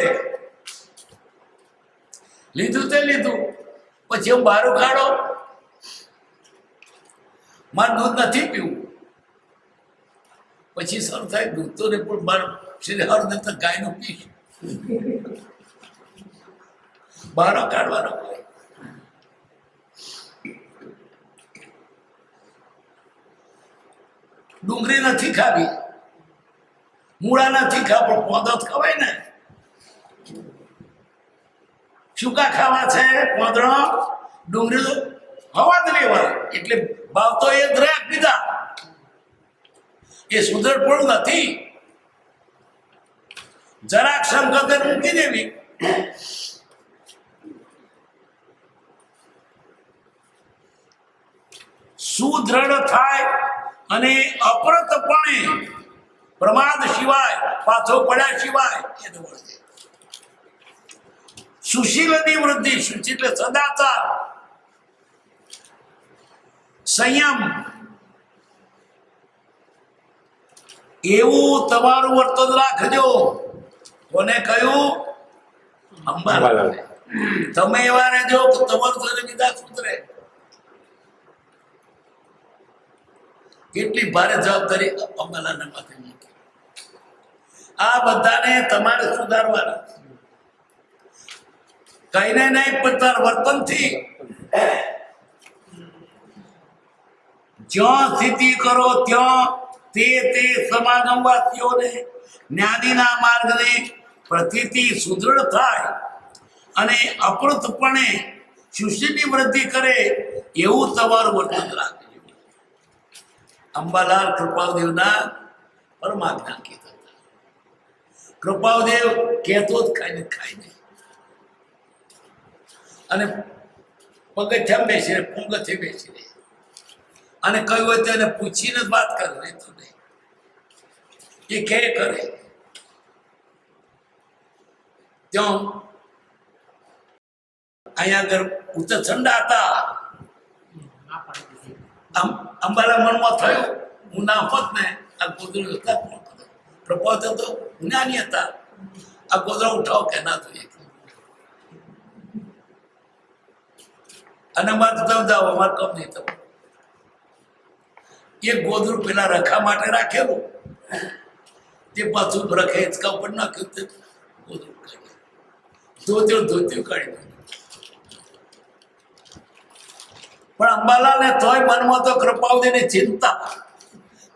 S1: લીધું તે લીધું પછી હું બહાર કાઢો. મારે દૂધ નથી પીવું પછી સર થાય દૂધ તો ને પણ મારું શ્રી હર તો ગાયનું પીશ. બહાર કાઢવાનો ડુંગળી નથી ખાવી, મૂળા નથી ખાવા, પણ પોદો ખવાય ને. શુકા ખાવા છે પોદળો, ડુંગળી હવા જ લેવા. એટલે ભાવ તો એ જ રાખ દીધા. એ સુદ્રઢ પણ નથી. જરાક સંકલ્પ મૂકી દેવી. સુદ્રઢ થાય અને અપ્રતપણે પ્રમાદ સિવાય પાછો પડ્યા સિવાય એને વળગે. સુશીલની વૃદ્ધિ. સુશીલ એટલે સદાચાર, સંયમ. એવું તમારું વર્તન રાખજો. કોને કહ્યું? અંબાલાલ. તમે એવા રહેજો કે તમારું તો બીજા સુધરે. કેટલી ભારે જવાબદારી અંબાલાલને માથે મૂકી. આ બધાને તમારે સુધારવાના. કહીને નહીં પણ તાર વર્તનથી જ્યાં સ્થિતિ કરો ત્યાં તે સમાગમવાસીઓને જ્ઞાનીના માર્ગને પ્રતીતિ સુદૃઢ થાય અને અપ્રતપણે સુશીલની વૃદ્ધિ કરે એવું તમારું વર્તન રાખજો. અંબાલાલ કૃપાદેવના પરમાજ્ઞાંકિત હતા. કૃપાદેવ કહેતો જ ખાઈને અને પગથિયા બેસી રહે, પગથે બેસી રહે અને કહ્યું હોય તેને પૂછીને જ વાત કરે. નહીં તો નહીં એ કે કરે. ત્યાં અહીંયા આગળ ઉત્તરછંડા હતા. અંબાલા મનમાં થયું હું ના હોત ને આ ગોદડું હતા પ્રપોઝ હતો, જ્ઞાની હતા. આ ગોદડા ઉઠાવો કે ના જોઈએ અને મારે તમે જાઓ, અમારે કમ નહીં થવું. એ ગોદડું પેલા રખા માટે રાખેલું, તે પાછું રખે હિંચકા ઉપર નાખ્યું, તે ગોદડું કાઢ્યું, ધોત્યું કાઢી દીધું. પણ અંબાલાલને તોય મનમાં તો કૃપાવતીની ચિંતા.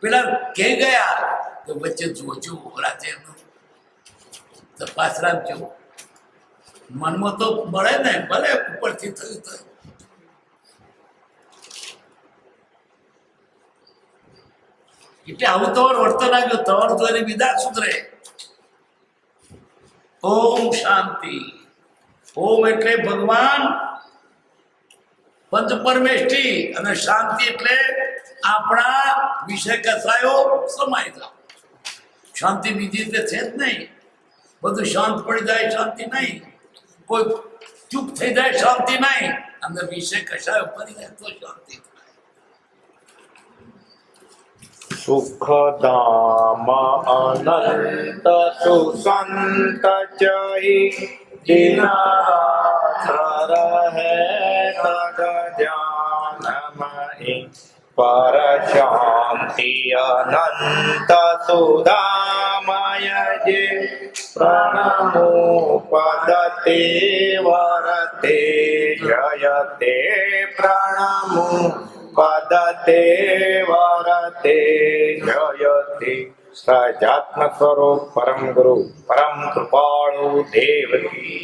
S1: પેલા કહી ગયા તો વચ્ચે જોજો રાજે તપાસ રાખજો. મનમાં તો મળે ને, ભલે ઉપરથી થયું થયું. એટલે આવું તમારું વર્તન આવ્યું. તમારું તો એને વિદા સુધરે. ઓમ શાંતિ. ઓમ એટલે ભગવાન પંચ પરમેષ્ઠી અને શાંતિ એટલે આપણા વિષય કસાયો સમાય જાવ. શાંતિ બીજી રીતે છે જ નહીં. બધું શાંત પડી જાય શાંતિ નહીં, કોઈ ચૂપ થઈ જાય શાંતિ નહીં, અંદર વિષય કસાયો પડી જાય તો શાંતિ થાય.
S2: સુખધામ અનંત સુસંત ચહી દિનાથ રહે તદ ધ્યાનમહી પર શાંતિ અનંત સુધામય જે પ્રણમો પદતે વરતે જયતે પ્રણમો પદતે વરતે જયતે સજાત્મ સ્વરૂપ પરમ ગુરુ પરમ કૃપાળુ દેવ કી